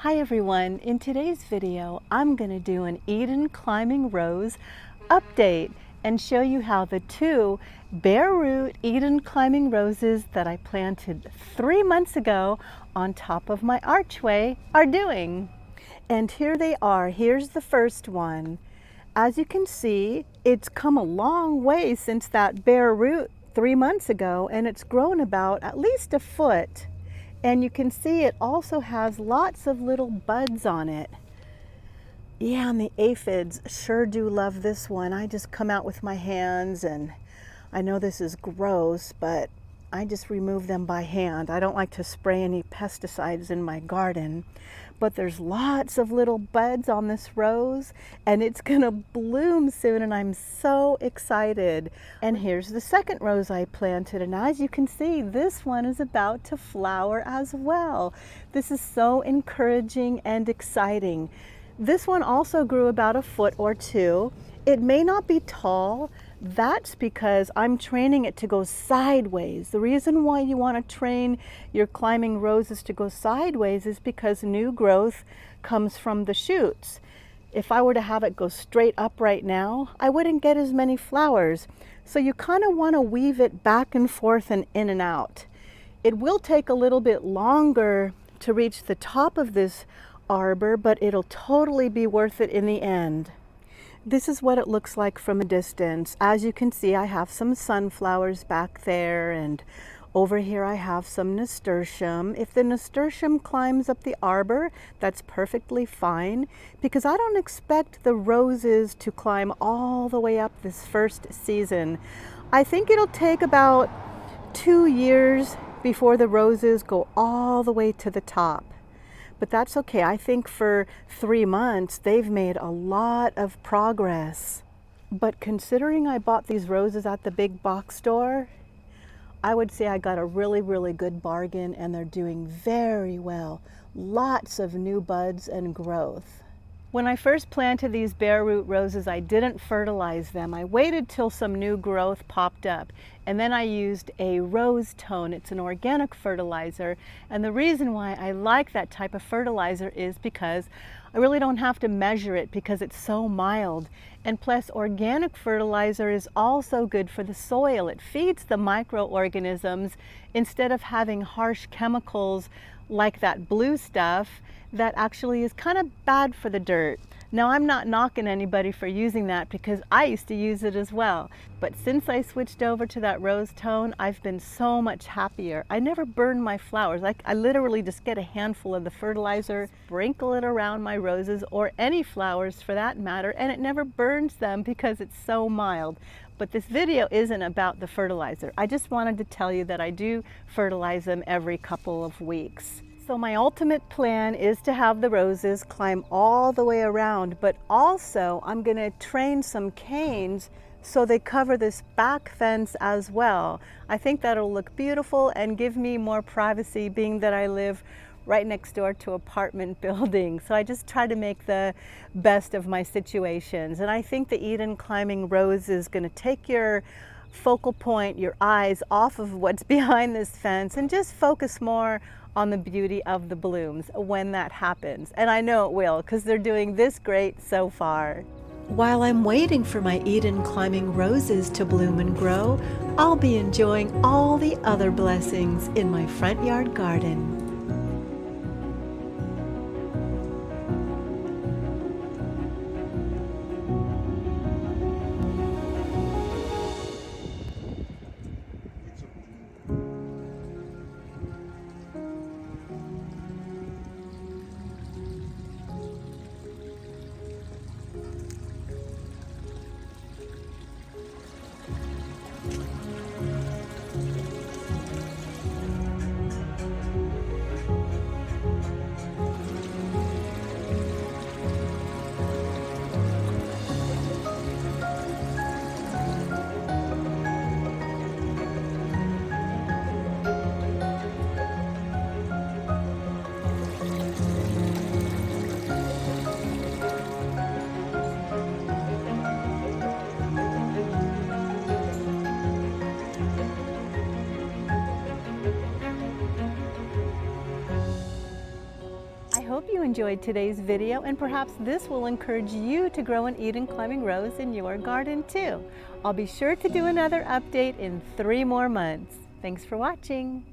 Hi everyone, in today's video I'm going to do an Eden Climbing Rose update and show you how the two bare root Eden Climbing Roses that I planted 3 months ago on top of my archway are doing. And here they are. Here's the first one. As you can see, it's come a long way since that bare root 3 months ago, and it's grown about at least a foot. And you can see it also has lots of little buds on it. Yeah, and the aphids sure do love this one. I just come out with my hands, and I know this is gross, but I just remove them by hand. I don't like to spray any pesticides in my garden. But there's lots of little buds on this rose, and it's gonna bloom soon, and I'm so excited. And here's the second rose I planted, and as you can see, this one is about to flower as well. This is so encouraging and exciting. This one also grew about a foot or two. It may not be tall. That's because I'm training it to go sideways. The reason why you want to train your climbing roses to go sideways is because new growth comes from the shoots. If I were to have it go straight up right now, I wouldn't get as many flowers. So you kind of want to weave it back and forth and in and out. It will take a little bit longer to reach the top of this arbor, but it'll totally be worth it in the end. This is what it looks like from a distance. As you can see, I have some sunflowers back there, and over here I have some nasturtium. If the nasturtium climbs up the arbor, that's perfectly fine, because I don't expect the roses to climb all the way up this first season. I think it'll take about 2 years before the roses go all the way to the top. But that's okay. I think for 3 months, they've made a lot of progress. But considering I bought these roses at the big box store, I would say I got a really, really good bargain, and they're doing very well. Lots of new buds and growth. When I first planted these bare root roses, I didn't fertilize them. I waited till some new growth popped up, and then I used a rose tone. It's an organic fertilizer, and the reason why I like that type of fertilizer is because I really don't have to measure it because it's so mild. And plus, organic fertilizer is also good for the soil. It feeds the microorganisms instead of having harsh chemicals like that blue stuff that actually is kind of bad for the dirt. Now, I'm not knocking anybody for using that because I used to use it as well. But since I switched over to that rose tone, I've been so much happier. I never burn my flowers. I literally just get a handful of the fertilizer, sprinkle it around my roses or any flowers for that matter, and it never burns them because it's so mild. But this video isn't about the fertilizer. I just wanted to tell you that I do fertilize them every couple of weeks. So my ultimate plan is to have the roses climb all the way around, but also I'm going to train some canes so they cover this back fence as well. I think that'll look beautiful and give me more privacy, being that I live right next door to apartment buildings. So I just try to make the best of my situations. And I think the Eden Climbing Rose is going to take your focal point, your eyes off of what's behind this fence and just focus more on the beauty of the blooms when that happens. And I know it will, because they're doing this great so far. While I'm waiting for my Eden Climbing Roses to bloom and grow, I'll be enjoying all the other blessings in my front yard garden. hope you enjoyed today's video, and perhaps this will encourage you to grow an Eden climbing rose in your garden too. I'll be sure to do another update in 3 more months. Thanks for watching.